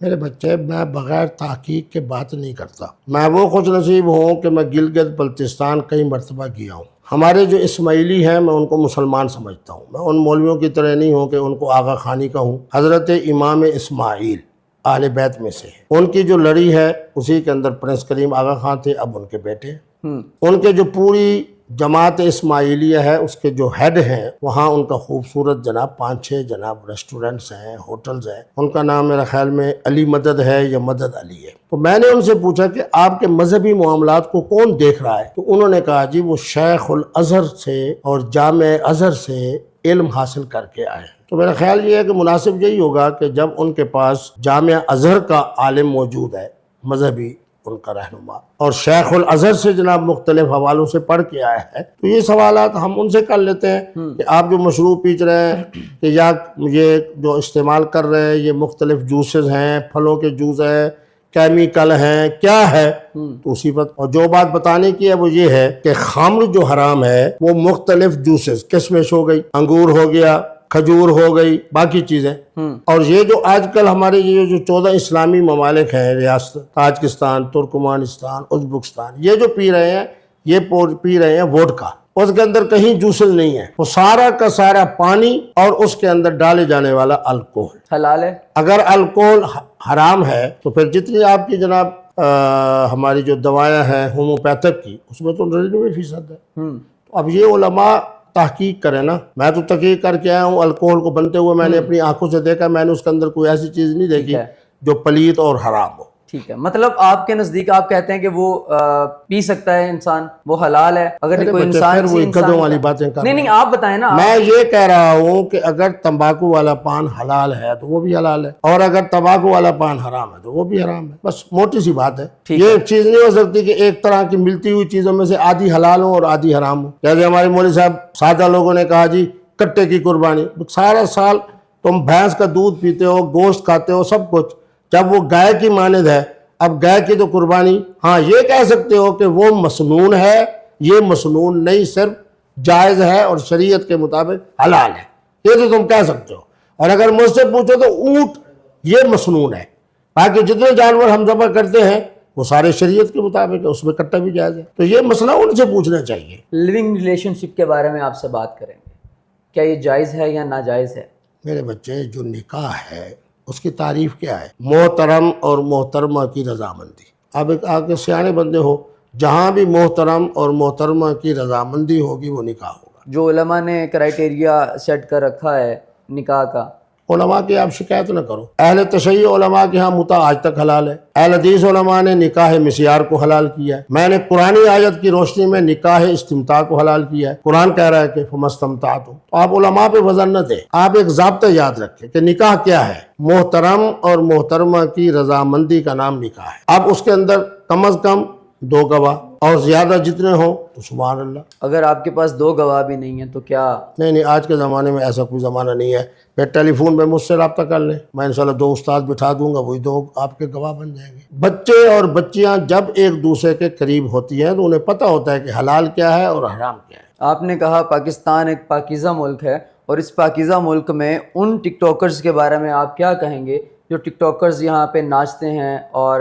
میرے بچے میں بغیر تحقیق کے بات نہیں کرتا. میں وہ خوش نصیب ہوں کہ میں گلگت بلتستان کئی مرتبہ گیا ہوں. ہمارے جو اسماعیلی ہیں میں ان کو مسلمان سمجھتا ہوں. میں ان مولویوں کی طرح نہیں ہوں کہ ان کو آغا خانی کہوں. حضرت امام اسماعیل اہل بیت میں سے ہیں. ان کی جو لڑی ہے اسی کے اندر پرنس کریم آغا خان تھے، اب ان کے بیٹے ہیں. ان کے جو پوری جماعت اسماعیلیہ ہے اس کے جو ہیڈ ہیں وہاں ان کا خوبصورت جناب 5-6 جناب ریسٹورنٹس ہیں، ہوٹلز ہیں. ان کا نام میرا خیال میں علی مدد ہے یا مدد علی ہے. تو میں نے ان سے پوچھا کہ آپ کے مذہبی معاملات کو کون دیکھ رہا ہے؟ تو انہوں نے کہا جی وہ شیخ الازہر سے اور جامع ازہر سے علم حاصل کر کے آئے ہیں. تو میرا خیال یہ ہے کہ مناسب یہی ہوگا کہ جب ان کے پاس جامع ازہر کا عالم موجود ہے مذہبی ان کا رہنما اور شیخ الازہر سے جناب مختلف حوالوں سے پڑھ کے آیا ہے، تو یہ سوالات ہم ان سے کر لیتے ہیں کہ آپ جو مشروب پیچ رہے ہیں کہ یا یہ جو استعمال کر رہے ہیں یہ مختلف جوسز ہیں، پھلوں کے جوس ہیں، کیمیکل ہیں، کیا ہے؟ تو اسی پر اور جو بات بتانے کی ہے وہ یہ ہے کہ خمر جو حرام ہے وہ مختلف جوسز، کشمش ہو گئی، انگور ہو گیا، کھجور ہو گئی، باقی چیزیں. اور یہ جو آج کل ہمارے یہ جو 14 اسلامی ممالک ہیں، ریاست تاجکستان، ترکمانستان، ازبکستان، یہ جو پی رہے ہیں یہ پی رہے ہیں ووڈکا. اس کے اندر کہیں جوسل نہیں ہے، وہ سارا کا سارا پانی اور اس کے اندر ڈالے جانے والا الکوہل حلال ہے. اگر الکوہل حرام ہے تو پھر جتنی آپ کی جناب ہماری جو دوائیں ہیں ہوموپیتھک کی اس میں تو 99% ہے. تو اب یہ علماء تحقیق کریں نا. میں تو تحقیق کر کے آیا ہوں الکوہل کو بنتے ہوئے، میں نے اپنی آنکھوں سے دیکھا، میں نے اس کے اندر کوئی ایسی چیز نہیں دیکھی جو پلیت اور حرام ہو. ٹھیک ہے، مطلب آپ کے نزدیک آپ کہتے ہیں کہ وہ پی سکتا ہے انسان، وہ حلال ہے. اگر کوئی انسان گدوں والی باتیں کر نہیں آپ بتائیں نا. میں یہ کہہ رہا ہوں کہ اگر تمباکو والا پان حلال ہے تو وہ بھی حلال ہے، اور اگر تمباکو والا پان حرام ہے تو وہ بھی حرام ہے. بس موٹی سی بات ہے. یہ چیز نہیں ہو سکتی کہ ایک طرح کی ملتی ہوئی چیزوں میں سے آدھی حلال ہو اور آدھی حرام ہو. جیسے ہمارے مولوی صاحب سادہ لوگوں نے کہا جی کٹے کی قربانی. سارا سال تم بھینس کا دودھ پیتے ہو، گوشت کھاتے ہو، سب کچھ، جب وہ گائے کی مانند ہے اب گائے کی تو قربانی. ہاں یہ کہہ سکتے ہو کہ وہ مسنون ہے، یہ مسنون نہیں، صرف جائز ہے اور شریعت کے مطابق حلال ہے، یہ تو تم کہہ سکتے ہو. اور اگر مجھ سے پوچھو تو اونٹ یہ مسنون ہے. باقی جتنے جانور ہم ذبح کرتے ہیں وہ سارے شریعت کے مطابق ہے، اس میں کٹا بھی جائز ہے. تو یہ مسئلہ ان سے پوچھنا چاہیے. لیونگ ریلیشن شپ کے بارے میں آپ سے بات کریں گے، کیا یہ جائز ہے یا ناجائز ہے؟ میرے بچے جو نکاح ہے اس کی تعریف کیا ہے؟ محترم اور محترمہ کی رضامندی. آپ ایک آگے سیانے بندے ہو، جہاں بھی محترم اور محترمہ کی رضامندی ہوگی وہ نکاح ہوگا. جو علماء نے کرائٹیریا سیٹ کر رکھا ہے نکاح کا، علماء کی آپ شکایت نہ کرو. اہل تشیع علماء کے ہاں متع آج تک حلال ہے. اہل حدیث علماء نے نکاح مسیار کو حلال کیا ہے. میں نے قرآنی آیت کی روشنی میں نکاح استمتاع کو حلال کیا ہے. قرآن کہہ رہا ہے کہ فمستمتعتم. تو آپ علماء پہ وزن نہ دیں، آپ ایک ضابطہ یاد رکھیں کہ نکاح کیا ہے. محترم اور محترمہ کی رضامندی کا نام نکاح ہے. اب اس کے اندر کم از کم 2 گواہ اور زیادہ جتنے ہوں تو سبحان اللہ. اگر آپ کے پاس 2 گواہ بھی نہیں ہیں تو کیا؟ نہیں آج کے زمانے میں ایسا کوئی زمانہ نہیں ہے. پھر ٹیلی فون پہ مجھ سے رابطہ کر لیں، میں انشاءاللہ 2 استاد بٹھا دوں گا، وہی 2 آپ کے گواہ بن جائیں گے. بچے اور بچیاں جب ایک دوسرے کے قریب ہوتی ہیں تو انہیں پتہ ہوتا ہے کہ حلال کیا ہے اور حرام کیا ہے. آپ نے کہا پاکستان ایک پاکیزہ ملک ہے، اور اس پاکیزہ ملک میں ان ٹک ٹاکرز کے بارے میں آپ کیا کہیں گے جو ٹک ٹاکرز یہاں پہ ناچتے ہیں اور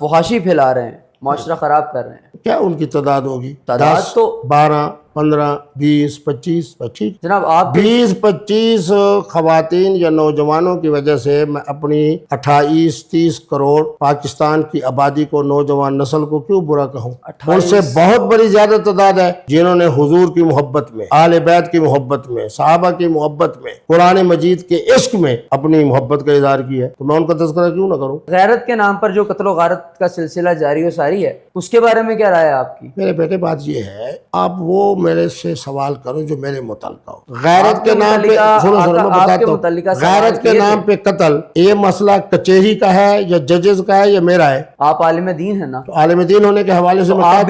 فحاشی پھیلا رہے ہیں، معاشرہ خراب کر رہے ہیں؟ کیا ان کی تعداد ہوگی؟ تعداد 10 تو 12 15 20 25 جناب آپ 20-25 خواتین یا نوجوانوں کی وجہ سے میں اپنی 28-30 کروڑ پاکستان کی آبادی کو، نوجوان نسل کو کیوں برا کہوں؟ ان سے بہت بڑی زیادہ تعداد ہے جنہوں نے حضور کی محبت میں، اہل بیت کی محبت میں، صحابہ کی محبت میں، قرآن مجید کے عشق میں اپنی محبت کا اظہار کیا ہے. تو میں ان کا تذکرہ کیوں نہ کروں؟ غیرت کے نام پر جو قتل و غارت کا سلسلہ جاری و ساری ہے اس کے بارے میں کیا رائے ہے آپ کی؟ میرے بیٹے بات یہ ہے، آپ وہ میرے سے سوال کرو جو میرے متعلقہ ہو. غیرت کے نام پہ سنو میں بتاتا ہوں، غیرت کے نام پہ قتل یہ مسئلہ کچہری کا ہے یا ججز کا ہے یا میرا ہے؟ آپ عالم دین ہیں نا، تو عالم دین ہونے کے حوالے سے میں آپ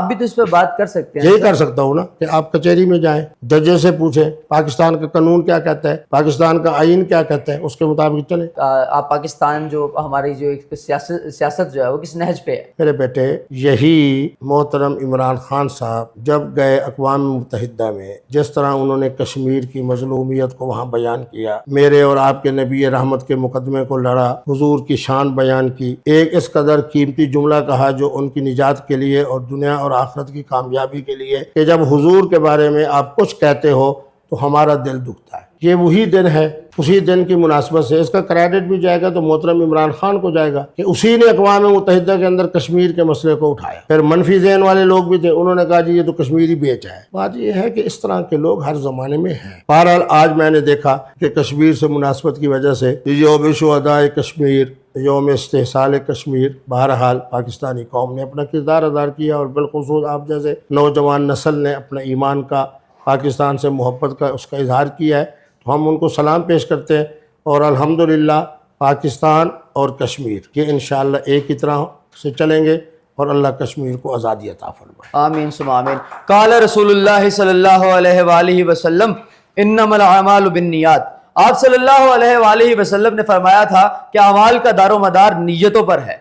بھی تو اس پہ بات کر سکتے ہیں. یہی کر سکتا ہوں نا کہ آپ کچہری میں جائیں، ججز سے پوچھیں پاکستان کا قانون کیا کہتا ہے، پاکستان کا آئین کیا کہتا ہے، اس کے مطابق چلیں. آپ پاکستان جو ہماری جو سیاست جو ہے وہ کس نہج پہ ہے؟ میرے بیٹے یہی محترم عمران خان صاحب جب گئے اقوام متحدہ میں جس طرح انہوں نے کشمیر کی مظلومیت کو وہاں بیان کیا، میرے اور آپ کے نبی رحمت کے مقدمے کو لڑا، حضور کی شان بیان کی، ایک اس قدر قیمتی جملہ کہا جو ان کی نجات کے لیے اور دنیا اور آخرت کی کامیابی کے لیے، کہ جب حضور کے بارے میں آپ کچھ کہتے ہو تو ہمارا دل دکھتا ہے۔ یہ وہی دن ہے، اسی دن کی مناسبت سے اس کا کریڈٹ بھی جائے گا تو محترم عمران خان کو جائے گا کہ اسی نے اقوام متحدہ کے اندر کشمیر کے مسئلے کو اٹھایا۔ پھر منفی ذہن والے لوگ بھی تھے، انہوں نے کہا جی یہ تو کشمیری بیچ ہے۔ بات یہ ہے کہ اس طرح کے لوگ ہر زمانے میں ہیں۔ بہرحال آج میں نے دیکھا کہ کشمیر سے مناسبت کی وجہ سے یوم شہداء کشمیر، یوم استحصال کشمیر، بہرحال پاکستانی قوم نے اپنا کردار ادا کیا، اور بالخصوص آپ جیسے نوجوان نسل نے اپنا ایمان کا، پاکستان سے محبت کا، اس کا اظہار کیا ہے، تو ہم ان کو سلام پیش کرتے ہیں، اور الحمدللہ پاکستان اور کشمیر یہ انشاءاللہ ایک ہی طرح سے چلیں گے، اور اللہ کشمیر کو آزادی عطا فرمائے۔ آمین ثم آمین۔ قال رسول اللہ صلی اللہ علیہ وآلہ وسلم انما الاعمال بالنیات۔ آپ صلی اللہ علیہ وآلہ وسلم نے فرمایا تھا کہ اعمال کا دار و مدار نیتوں پر ہے۔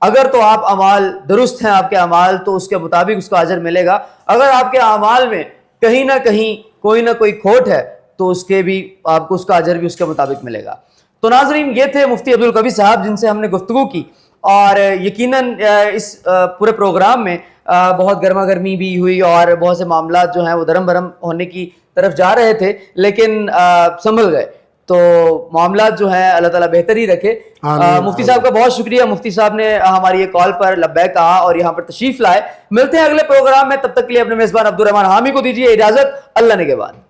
اگر تو آپ اعمال درست ہیں آپ کے اعمال تو اس کے مطابق اس کا اجر ملے گا، اگر آپ کے اعمال میں کہیں نہ کہیں کوئی نہ کوئی کھوٹ ہے تو اس کے بھی آپ کو اس کا اجر بھی اس کے مطابق ملے گا۔ تو ناظرین یہ تھے مفتی عبدالقوی صاحب جن سے ہم نے گفتگو کی، اور یقیناً اس پورے پروگرام میں بہت گرما گرمی بھی ہوئی اور بہت سے معاملات جو ہیں وہ دھرم بھرم ہونے کی طرف جا رہے تھے، لیکن سنبھل گئے۔ تو معاملات جو ہیں اللہ تعالیٰ بہتر ہی رکھے۔ مفتی صاحب کا بہت شکریہ، مفتی صاحب نے ہماری یہ کال پر لبیک کہا اور یہاں پر تشریف لائے۔ ملتے ہیں اگلے پروگرام میں، تب تک کے لیے اپنے میزبان عبدالرحمان حامی کو دیجیے اجازت۔ اللہ نگہبان۔